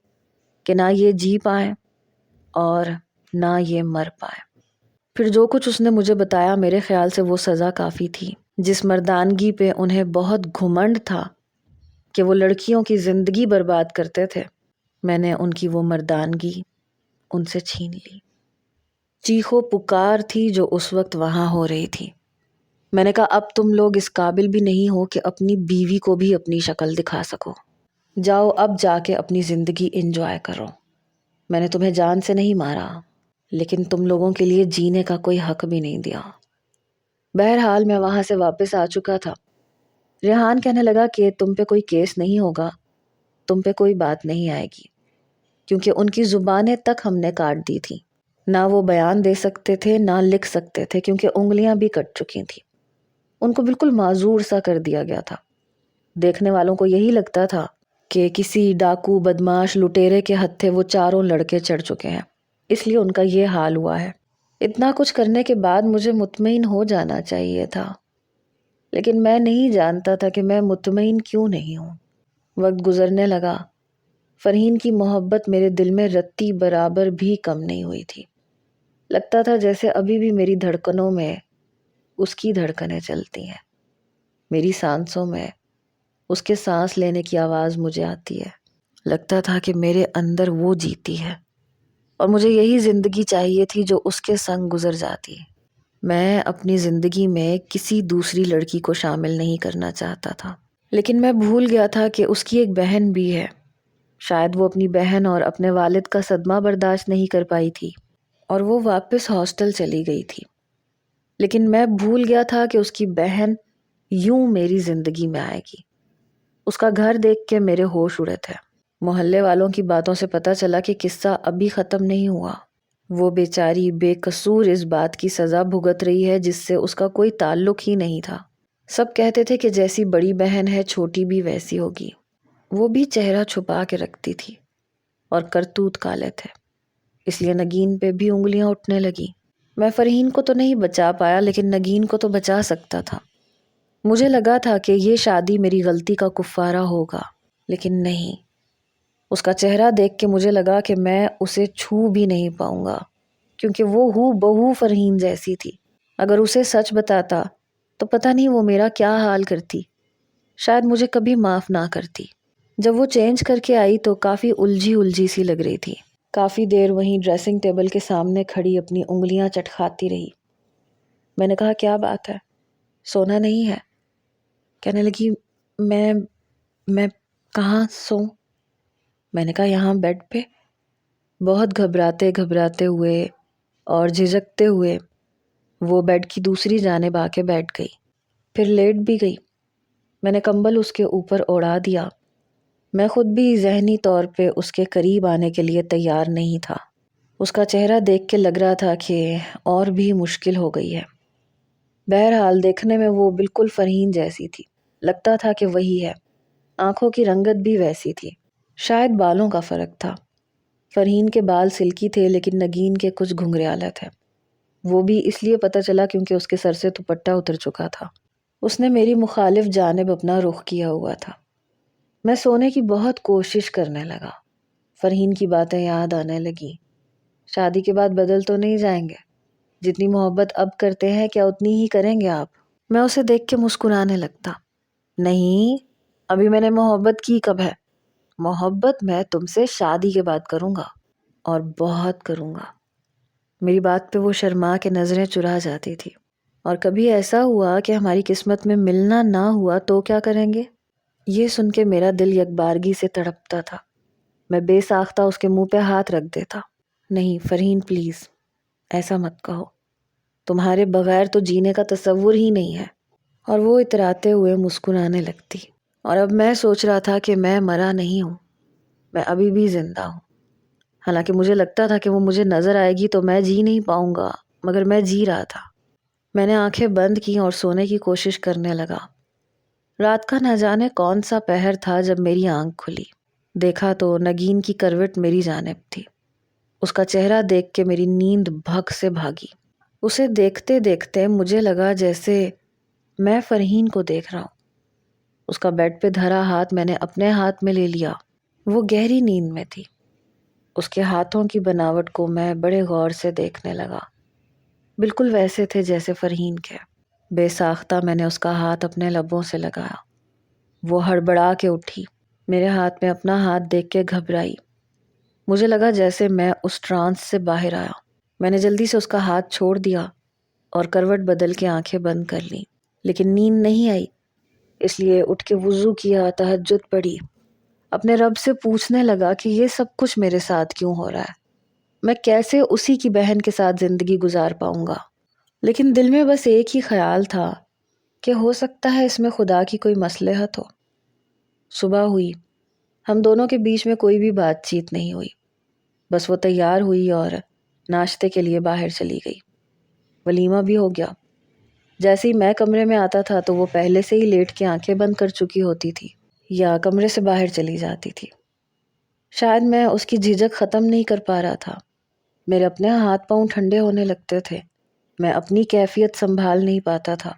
کہ نہ یہ جی پائیں اور نہ یہ مر پائیں۔ پھر جو کچھ اس نے مجھے بتایا میرے خیال سے وہ سزا کافی تھی۔ جس مردانگی پہ انہیں بہت گھمنڈ تھا کہ وہ لڑکیوں کی زندگی برباد کرتے تھے، میں نے ان کی وہ مردانگی ان سے چھین لی۔ چیخو پکار تھی جو اس وقت وہاں ہو رہی تھی۔ میں نے کہا اب تم لوگ اس قابل بھی نہیں ہو کہ اپنی بیوی کو بھی اپنی شکل دکھا سکو، جاؤ اب جا کے اپنی زندگی انجوائے کرو۔ میں نے تمہیں جان سے نہیں مارا، لیکن تم لوگوں کے لیے جینے کا کوئی حق بھی نہیں دیا۔ بہرحال میں وہاں سے واپس آ چکا تھا۔ ریحان کہنے لگا کہ تم پہ کوئی کیس نہیں ہوگا، تم پہ کوئی بات نہیں آئے گی، کیونکہ ان کی زبانیں تک ہم نے کاٹ دی تھی، نہ وہ بیان دے سکتے تھے نہ لکھ سکتے تھے کیونکہ انگلیاں بھی کٹ چکی تھیں۔ ان کو بالکل معذور سا کر دیا گیا تھا۔ دیکھنے والوں کو یہی لگتا تھا کہ کسی ڈاکو بدماش لٹیرے کے ہتھے وہ چاروں لڑکے چڑھ چکے ہیں، اس لیے ان کا یہ حال ہوا ہے۔ اتنا کچھ کرنے کے بعد مجھے مطمئن ہو جانا چاہیے تھا، لیکن میں نہیں جانتا تھا کہ میں مطمئن کیوں نہیں ہوں۔ وقت گزرنے لگا، فرحین کی محبت میرے دل میں رتی برابر بھی کم نہیں ہوئی تھی۔ لگتا تھا جیسے ابھی بھی میری دھڑکنوں میں اس کی دھڑکنیں چلتی ہیں، میری سانسوں میں اس کے سانس لینے کی آواز مجھے آتی ہے۔ لگتا تھا کہ میرے اندر وہ جیتی ہے اور مجھے یہی زندگی چاہیے تھی جو اس کے سنگ گزر جاتی۔ میں اپنی زندگی میں کسی دوسری لڑکی کو شامل نہیں کرنا چاہتا تھا، لیکن میں بھول گیا تھا کہ اس کی ایک بہن بھی ہے۔ شاید وہ اپنی بہن اور اپنے والد کا صدمہ برداشت نہیں کر پائی تھی اور وہ واپس ہاسٹل چلی گئی تھی، لیکن میں بھول گیا تھا کہ اس کی بہن یوں میری زندگی میں آئے گی۔ اس کا گھر دیکھ کے میرے ہوش اڑے تھے۔ محلے والوں کی باتوں سے پتہ چلا کہ قصہ ابھی ختم نہیں ہوا۔ وہ بیچاری بے قصور اس بات کی سزا بھگت رہی ہے جس سے اس کا کوئی تعلق ہی نہیں تھا۔ سب کہتے تھے کہ جیسی بڑی بہن ہے چھوٹی بھی ویسی ہوگی۔ وہ بھی چہرہ چھپا کے رکھتی تھی اور کرتوت کالے تھے، اس لیے نگین پہ بھی انگلیاں اٹھنے لگی۔ میں فرحین کو تو نہیں بچا پایا، لیکن نگین کو تو بچا سکتا تھا۔ مجھے لگا تھا کہ یہ شادی میری غلطی کا کفارہ ہوگا، لیکن نہیں۔ اس کا چہرہ دیکھ کے مجھے لگا کہ میں اسے چھو بھی نہیں پاؤں گا، کیونکہ وہ ہو بہو فرحین جیسی تھی۔ اگر اسے سچ بتاتا تو پتہ نہیں وہ میرا کیا حال کرتی، شاید مجھے کبھی معاف نہ کرتی۔ جب وہ چینج کر کے آئی تو کافی الجھی سی لگ رہی تھی۔ کافی دیر وہیں ڈریسنگ ٹیبل کے سامنے کھڑی اپنی انگلیاں چٹکھاتی رہی۔ میں نے کہا کیا بات ہے، سونا نہیں ہے؟ کہنے لگی میں کہاں سوں؟ میں نے کہا یہاں بیڈ پہ۔ بہت گھبراتے ہوئے اور جھجکتے ہوئے وہ بیڈ کی دوسری جانب آ کے بیٹھ گئی، پھر لیٹ بھی گئی۔ میں نے کمبل اس کے اوپر اوڑھا دیا۔ میں خود بھی ذہنی طور پہ اس کے قریب آنے کے لیے تیار نہیں تھا۔ اس کا چہرہ دیکھ کے لگ رہا تھا کہ اور بھی مشکل ہو گئی ہے۔ بہرحال دیکھنے میں وہ بالکل فرحین جیسی تھی، لگتا تھا کہ وہی ہے۔ آنکھوں کی رنگت بھی ویسی تھی، شاید بالوں کا فرق تھا۔ فرحین کے بال سلکی تھے لیکن نگین کے کچھ گھنگریالے تھے۔ وہ بھی اس لیے پتہ چلا کیونکہ اس کے سر سے دوپٹہ اتر چکا تھا۔ اس نے میری مخالف جانب اپنا رخ کیا ہوا تھا۔ میں سونے کی بہت کوشش کرنے لگا۔ فرحین کی باتیں یاد آنے لگیں۔ شادی کے بعد بدل تو نہیں جائیں گے؟ جتنی محبت اب کرتے ہیں کیا اتنی ہی کریں گے آپ؟ میں اسے دیکھ کے مسکرانے لگتا۔ نہیں، ابھی میں نے محبت کی کب ہے؟ محبت میں تم سے شادی کے بعد کروں گا، اور بہت کروں گا۔ میری بات پہ وہ شرما کے نظریں چرا جاتی تھی۔ اور کبھی ایسا ہوا کہ ہماری قسمت میں ملنا نہ ہوا تو کیا کریں گے؟ یہ سن کے میرا دل یکبارگی سے تڑپتا تھا۔ میں بے ساختہ اس کے منہ پہ ہاتھ رکھ دیتا۔ نہیں فرحین پلیز، ایسا مت کہو، تمہارے بغیر تو جینے کا تصور ہی نہیں ہے۔ اور وہ اتراتے ہوئے مسکرانے لگتی۔ اور اب میں سوچ رہا تھا کہ میں مرا نہیں ہوں، میں ابھی بھی زندہ ہوں۔ حالانکہ مجھے لگتا تھا کہ وہ مجھے نظر آئے گی تو میں جی نہیں پاؤں گا، مگر میں جی رہا تھا۔ میں نے آنکھیں بند کی اور سونے کی کوشش کرنے لگا۔ رات کا نہ جانے کون سا پہر تھا جب میری آنکھ کھلی۔ دیکھا تو نگین کی کروٹ میری جانب تھی۔ اس کا چہرہ دیکھ کے میری نیند بھگ سے بھاگی۔ اسے دیکھتے دیکھتے مجھے لگا جیسے میں فرحین کو دیکھ رہا ہوں۔ اس کا بیڈ پہ دھرا ہاتھ میں نے اپنے ہاتھ میں لے لیا۔ وہ گہری نیند میں تھی۔ اس کے ہاتھوں کی بناوٹ کو میں بڑے غور سے دیکھنے لگا۔ بالکل ویسے تھے جیسے فرحین کے۔ بے ساختہ میں نے اس کا ہاتھ اپنے لبوں سے لگایا۔ وہ ہڑبڑا کے اٹھی، میرے ہاتھ میں اپنا ہاتھ دیکھ کے گھبرائی۔ مجھے لگا جیسے میں اس ٹرانس سے باہر آیا۔ میں نے جلدی سے اس کا ہاتھ چھوڑ دیا اور کروٹ بدل کے آنکھیں بند کر لیں، لیکن نیند نہیں آئی۔ اس لیے اٹھ کے وضو کیا، تہجد پڑھی، اپنے رب سے پوچھنے لگا کہ یہ سب کچھ میرے ساتھ کیوں ہو رہا ہے؟ میں کیسے اسی کی بہن کے ساتھ زندگی گزار پاؤں گا؟ لیکن دل میں بس ایک ہی خیال تھا کہ ہو سکتا ہے اس میں خدا کی کوئی مصلحت ہو۔ صبح ہوئی، ہم دونوں کے بیچ میں کوئی بھی بات چیت نہیں ہوئی۔ بس وہ تیار ہوئی اور ناشتے کے لیے باہر چلی گئی۔ ولیمہ بھی ہو گیا۔ جیسے ہی میں کمرے میں آتا تھا تو وہ پہلے سے ہی لیٹ کے آنکھیں بند کر چکی ہوتی تھی یا کمرے سے باہر چلی جاتی تھی۔ شاید میں اس کی جھجک ختم نہیں کر پا رہا تھا۔ میرے اپنے ہاتھ پاؤں ٹھنڈے ہونے لگتے تھے۔ میں اپنی کیفیت سنبھال نہیں پاتا تھا۔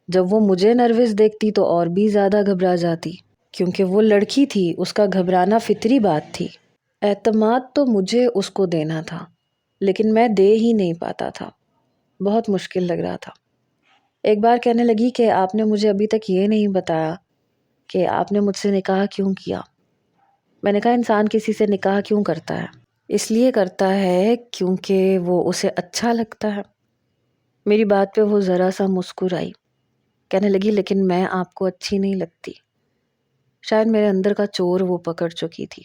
جب وہ مجھے نروس دیکھتی تو اور بھی زیادہ گھبرا جاتی، کیونکہ وہ لڑکی تھی، اس کا گھبرانا فطری بات تھی۔ اعتماد تو مجھے اس کو دینا تھا، لیکن میں دے ہی نہیں پاتا تھا۔ بہت مشکل لگ رہا تھا۔ ایک بار کہنے لگی کہ آپ نے مجھے ابھی تک یہ نہیں بتایا کہ آپ نے مجھ سے نکاح کیوں کیا۔ میں نے کہا انسان کسی سے نکاح کیوں کرتا ہے؟ اس لیے کرتا ہے کیونکہ وہ اسے اچھا لگتا ہے۔ میری بات پہ وہ ذرا سا مسکرائی، کہنے لگی لیکن میں آپ کو اچھی نہیں لگتی۔ شاید میرے اندر کا چور وہ پکڑ چکی تھی۔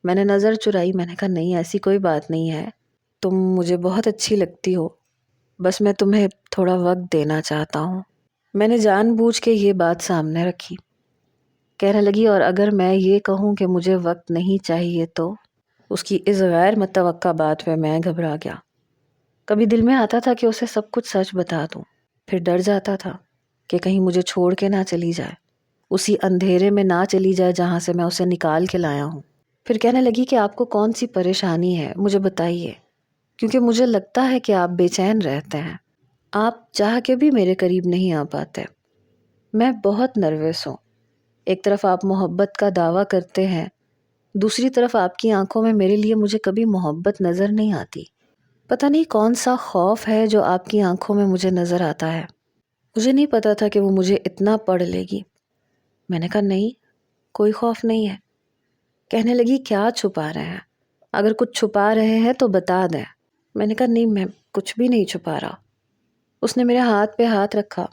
میں نے نظر چرائی، میں نے کہا نہیں ایسی کوئی بات نہیں ہے، تم مجھے بہت اچھی لگتی ہو، بس میں تمہیں تھوڑا وقت دینا چاہتا ہوں۔ میں نے جان بوجھ کے یہ بات سامنے رکھی۔ کہنے لگی اور اگر میں یہ کہوں کہ مجھے وقت نہیں چاہیے تو؟ اس کی اس غیر متوقع بات پہ میں گھبرا گیا۔ کبھی دل میں آتا تھا کہ اسے سب کچھ سچ بتا دوں، پھر ڈر جاتا تھا کہ کہیں مجھے چھوڑ کے نہ چلی جائے، اسی اندھیرے میں نہ چلی جائے جہاں سے میں اسے نکال کے لایا ہوں۔ پھر کہنے لگی کہ آپ کو کون سی پریشانی ہے، مجھے بتائیے، کیونکہ مجھے لگتا ہے کہ آپ بے چین رہتے ہیں، آپ چاہ کے بھی میرے قریب نہیں آ پاتے۔ میں بہت نروس ہوں۔ ایک طرف آپ محبت کا دعویٰ کرتے ہیں، دوسری طرف آپ کی آنکھوں میں میرے لیے مجھے کبھی محبت نظر نہیں آتی۔ پتہ نہیں کون سا خوف ہے جو آپ کی آنکھوں میں مجھے نظر آتا ہے۔ مجھے نہیں پتا تھا کہ وہ مجھے اتنا پڑھ لے گی۔ میں نے کہا نہیں، کوئی خوف نہیں ہے۔ کہنے لگی کیا چھپا رہے ہیں؟ اگر کچھ چھپا رہے ہیں تو بتا دیں۔ میں نے کہا نہیں، میں کچھ بھی نہیں چھپا رہا۔ اس نے میرے ہاتھ پہ ہاتھ رکھا۔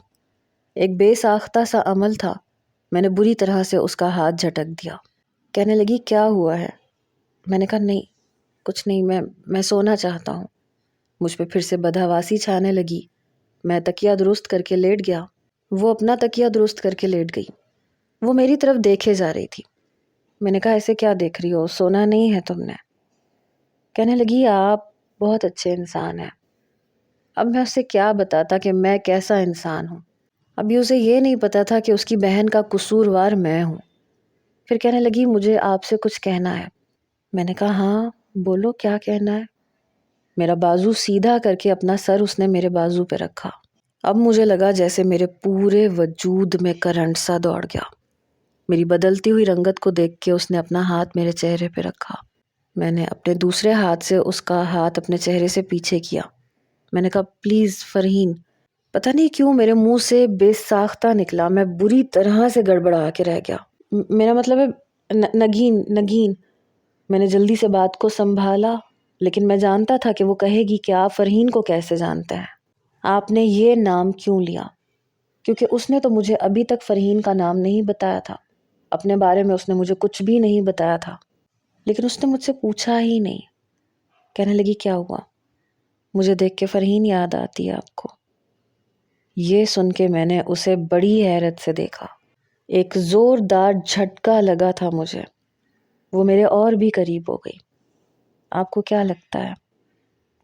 ایک بے ساختہ سا عمل تھا۔ میں نے بری طرح سے اس کا ہاتھ جھٹک دیا۔ کہنے لگی کیا ہوا ہے؟ میں نے کہا نہیں، کچھ نہیں، میں سونا چاہتا ہوں۔ مجھ پہ پھر سے بدحواسی چھانے لگی۔ میں تکیہ درست کر کے لیٹ گیا۔ وہ اپنا تکیہ درست کر کے لیٹ گئی۔ وہ میری طرف دیکھے جا رہی تھی۔ میں نے کہا ایسے کیا دیکھ رہی ہو، سونا نہیں ہے تم نے؟ کہنے لگی آپ بہت اچھے انسان ہیں۔ اب میں اسے کیا بتاتا کہ میں کیسا انسان ہوں؟ ابھی اسے یہ نہیں پتا تھا کہ اس کی بہن کا قصوروار میں ہوں۔ پھر کہنے لگی مجھے آپ سے کچھ کہنا ہے۔ میں نے کہا ہاں بولو کیا کہنا ہے۔ میرا بازو سیدھا کر کے اپنا سر اس نے میرے بازو پہ رکھا۔ اب مجھے لگا جیسے میرے پورے وجود میں کرنٹ سا دوڑ گیا۔ میری بدلتی ہوئی رنگت کو دیکھ کے اس نے اپنا ہاتھ میرے چہرے پہ رکھا۔ میں نے اپنے دوسرے ہاتھ سے اس کا ہاتھ اپنے چہرے سے پیچھے کیا۔ میں نے کہا پلیز فرحین۔ پتہ نہیں کیوں میرے منہ سے بے ساختہ نکلا، میں بری طرح سے گڑبڑا کے رہ گیا۔ میرا مطلب ہے نگین۔ میں نے جلدی سے بات کو سنبھالا، لیکن میں جانتا تھا کہ وہ کہے گی کہ آپ فرحین کو کیسے جانتے ہیں، آپ نے یہ نام کیوں لیا؟ کیونکہ اس نے تو مجھے ابھی تک فرحین کا نام نہیں بتایا تھا، اپنے بارے میں اس نے مجھے کچھ بھی نہیں بتایا تھا، لیکن اس نے مجھ سے پوچھا ہی نہیں۔ کہنے لگی کیا ہوا؟ مجھے دیکھ کے فرحین یاد آتی ہے آپ کو؟ یہ سن کے میں نے اسے بڑی حیرت سے دیکھا۔ ایک زوردار جھٹکا لگا تھا مجھے، وہ میرے اور بھی قریب ہو گئی۔ آپ کو کیا لگتا ہے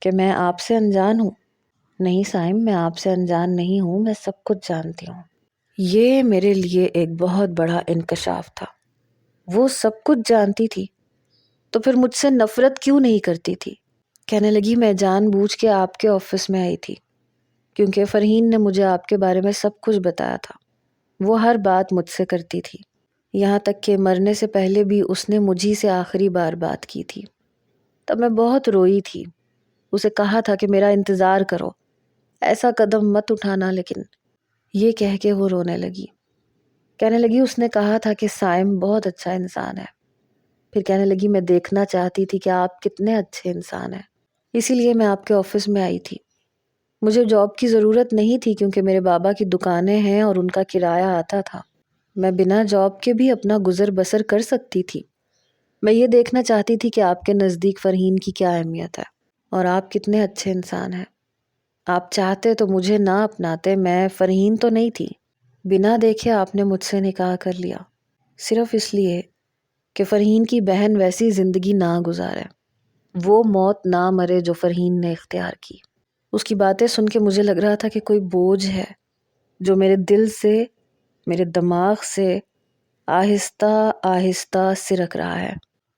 کہ میں آپ سے انجان ہوں؟ نہیں سائم، میں آپ سے انجان نہیں ہوں، میں سب کچھ جانتی ہوں۔ یہ میرے لیے ایک بہت بڑا انکشاف تھا۔ وہ سب کچھ جانتی تھی تو پھر مجھ سے نفرت کیوں نہیں کرتی تھی؟ کہنے لگی میں جان بوجھ کے آپ کے آفس میں آئی تھی کیونکہ فرحین نے مجھے آپ کے بارے میں سب کچھ بتایا تھا۔ وہ ہر بات مجھ سے کرتی تھی، یہاں تک کہ مرنے سے پہلے بھی اس نے مجھی سے آخری بار بات کی تھی۔ تب میں بہت روئی تھی، اسے کہا تھا کہ میرا انتظار کرو، ایسا قدم مت اٹھانا، لیکن یہ کہہ کے وہ رونے لگی۔ کہنے لگی اس نے کہا تھا کہ سائم بہت اچھا انسان ہے۔ پھر کہنے لگی میں دیکھنا چاہتی تھی کہ آپ کتنے اچھے انسان ہیں، اسی لیے میں آپ کے آفس میں آئی تھی۔ مجھے جاب کی ضرورت نہیں تھی کیونکہ میرے بابا کی دکانیں ہیں اور ان کا کرایہ آتا تھا، میں بنا جاب کے بھی اپنا گزر بسر کر سکتی تھی۔ میں یہ دیکھنا چاہتی تھی کہ آپ کے نزدیک فرحین کی کیا اہمیت ہے اور آپ کتنے اچھے انسان ہیں۔ آپ چاہتے تو مجھے نہ اپناتے، میں فرحین تو نہیں تھی۔ بنا دیکھے آپ نے مجھ سے نکاح کر لیا، صرف اس لیے کہ فرحین کی بہن ویسی زندگی نہ گزارے، وہ موت نہ مرے جو فرحین نے اختیار کی۔ اس کی باتیں سن کے مجھے لگ رہا تھا کہ کوئی بوجھ ہے جو میرے دل سے، میرے دماغ سے آہستہ آہستہ سرک رہا ہے۔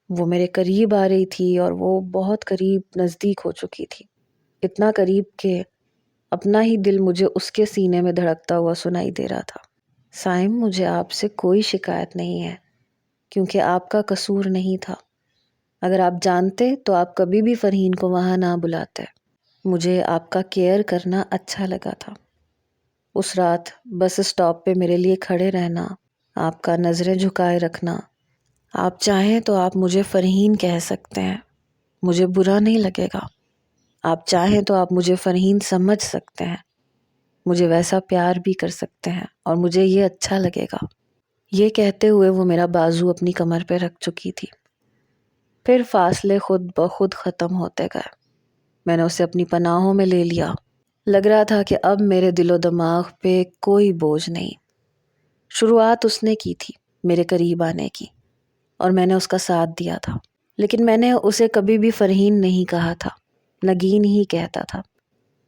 وہ میرے قریب آ رہی تھی اور وہ بہت قریب نزدیک ہو چکی تھی، اتنا قریب کہ اپنا ہی دل مجھے اس کے سینے میں دھڑکتا ہوا سنائی دے رہا تھا۔ سائم مجھے آپ سے کوئی شکایت نہیں ہے کیونکہ آپ کا قصور نہیں تھا۔ اگر آپ جانتے تو آپ کبھی بھی فرحین کو وہاں نہ بلاتے۔ مجھے آپ کا کیئر کرنا اچھا لگا تھا۔ اس رات بس اسٹاپ پہ میرے لیے کھڑے رہنا، آپ کا نظریں جھکائے رکھنا۔ آپ چاہیں تو آپ مجھے فرحین کہہ سکتے ہیں، مجھے برا نہیں لگے گا۔ آپ چاہیں تو آپ مجھے فرحین سمجھ سکتے ہیں، مجھے ویسا پیار بھی کر سکتے ہیں اور مجھے یہ اچھا لگے گا۔ یہ کہتے ہوئے وہ میرا بازو اپنی کمر پہ رکھ چکی تھی۔ پھر فاصلے خود بخود ختم ہوتے گئے، میں نے اسے اپنی پناہوں میں لے لیا۔ لگ رہا تھا کہ اب میرے دل و دماغ پہ کوئی بوجھ نہیں۔ شروعات اس نے کی تھی میرے قریب آنے کی اور میں نے اس کا ساتھ دیا تھا، لیکن میں نے اسے کبھی بھی فرحین نہیں کہا تھا، نگین ہی کہتا تھا،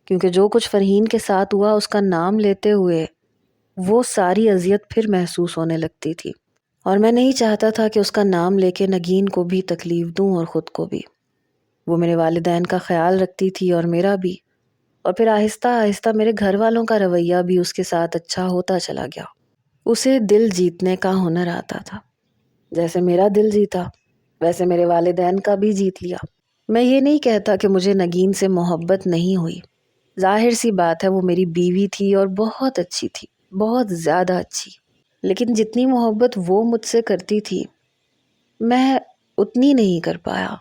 کیونکہ جو کچھ فرحین کے ساتھ ہوا اس کا نام لیتے ہوئے وہ ساری اذیت پھر محسوس ہونے لگتی تھی، اور میں نہیں چاہتا تھا کہ اس کا نام لے کے نگین کو بھی تکلیف دوں اور خود کو بھی۔ وہ میرے والدین کا خیال رکھتی تھی اور میرا بھی، اور پھر آہستہ آہستہ میرے گھر والوں کا رویہ بھی اس کے ساتھ اچھا ہوتا چلا گیا۔ اسے دل جیتنے کا ہنر آتا تھا، جیسے میرا دل جیتا ویسے میرے والدین کا بھی جیت لیا۔ میں یہ نہیں کہتا کہ مجھے نگین سے محبت نہیں ہوئی، ظاہر سی بات ہے وہ میری بیوی تھی اور بہت اچھی تھی، بہت زیادہ اچھی، لیکن جتنی محبت وہ مجھ سے کرتی تھی میں اتنی نہیں کر پایا۔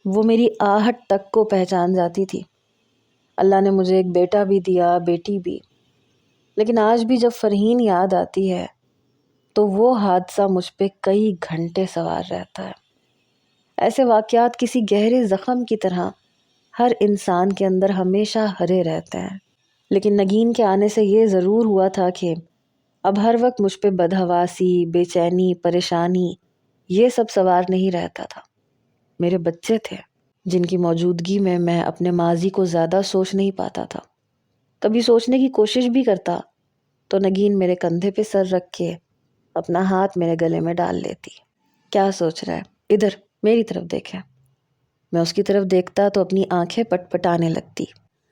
وہ میری آہٹ تک کو پہچان جاتی تھی۔ اللہ نے مجھے ایک بیٹا بھی دیا، بیٹی بھی، لیکن آج بھی جب فرحین یاد آتی ہے تو وہ حادثہ مجھ پہ کئی گھنٹے سوار رہتا ہے۔ ایسے واقعات کسی گہرے زخم کی طرح ہر انسان کے اندر ہمیشہ ہرے رہتے ہیں، لیکن نگین کے آنے سے یہ ضرور ہوا تھا کہ اب ہر وقت مجھ پہ بدحواسی، بے چینی، پریشانی یہ سب سوار نہیں رہتا تھا۔ میرے بچے تھے جن کی موجودگی میں میں اپنے ماضی کو زیادہ سوچ نہیں پاتا تھا۔ کبھی سوچنے کی کوشش بھی کرتا تو نگین میرے کندھے پہ سر رکھ کے اپنا ہاتھ میرے گلے میں ڈال لیتی۔ کیا سوچ رہا ہے؟ ادھر میری طرف دیکھے۔ میں اس کی طرف دیکھتا تو اپنی آنکھیں پٹ پٹانے لگتی۔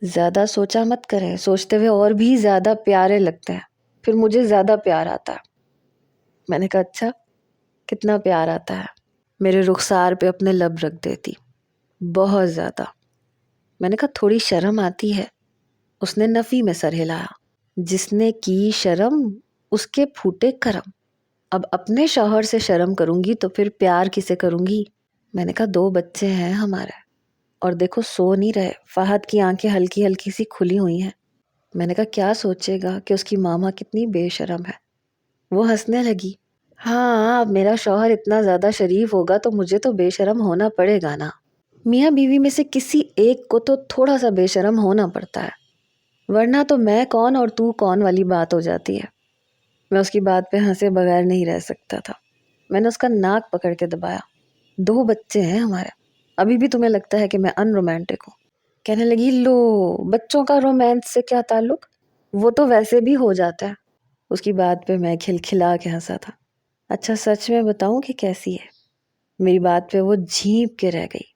زیادہ سوچا مت کرے، سوچتے ہوئے اور بھی زیادہ پیارے لگتے ہیں، پھر مجھے زیادہ پیار آتا ہے۔ میں نے کہا اچھا، کتنا پیار آتا ہے؟ میرے رخسار پہ اپنے لب رکھ دیتی، بہت زیادہ۔ میں نے کہا تھوڑی شرم آتی ہے؟ اس نے نفی میں سر ہلایا۔ جس نے کی شرم اس کے پھوٹے کرم، اب اپنے شوہر سے شرم کروں گی تو پھر پیار کسے کروں گی؟ میں نے کہا 2 بچے ہیں ہمارے، اور دیکھو سو نہیں رہے، فہد کی آنکھیں ہلکی ہلکی سی کھلی ہوئی ہیں۔ میں نے کہا کیا سوچے گا کہ اس کی ماما کتنی بے شرم ہے؟ وہ ہنسنے لگی۔ ہاں، اب میرا شوہر اتنا زیادہ شریف ہوگا تو مجھے تو بے شرم ہونا پڑے گا نا۔ میاں بیوی میں سے کسی ایک کو تو تھوڑا سا بے شرم ہونا پڑتا ہے، ورنہ تو میں کون اور تو کون والی بات ہو جاتی ہے۔ میں اس کی بات پہ ہنسے بغیر نہیں رہ سکتا تھا۔ میں نے اس کا ناک پکڑ کے دبایا۔ 2 بچے ہیں ہمارے، ابھی بھی تمہیں لگتا ہے کہ میں ان رومانٹک ہوں؟ کہنے لگی لو، بچوں کا رومانس سے کیا تعلق، وہ تو ویسے بھی ہو جاتا ہے۔ اس کی بات پہ میں کھلکھلا کے ہنسا تھا۔ اچھا سچ میں بتاؤں کہ کیسی ہے؟ میری بات پہ وہ جھینپ کے رہ گئی۔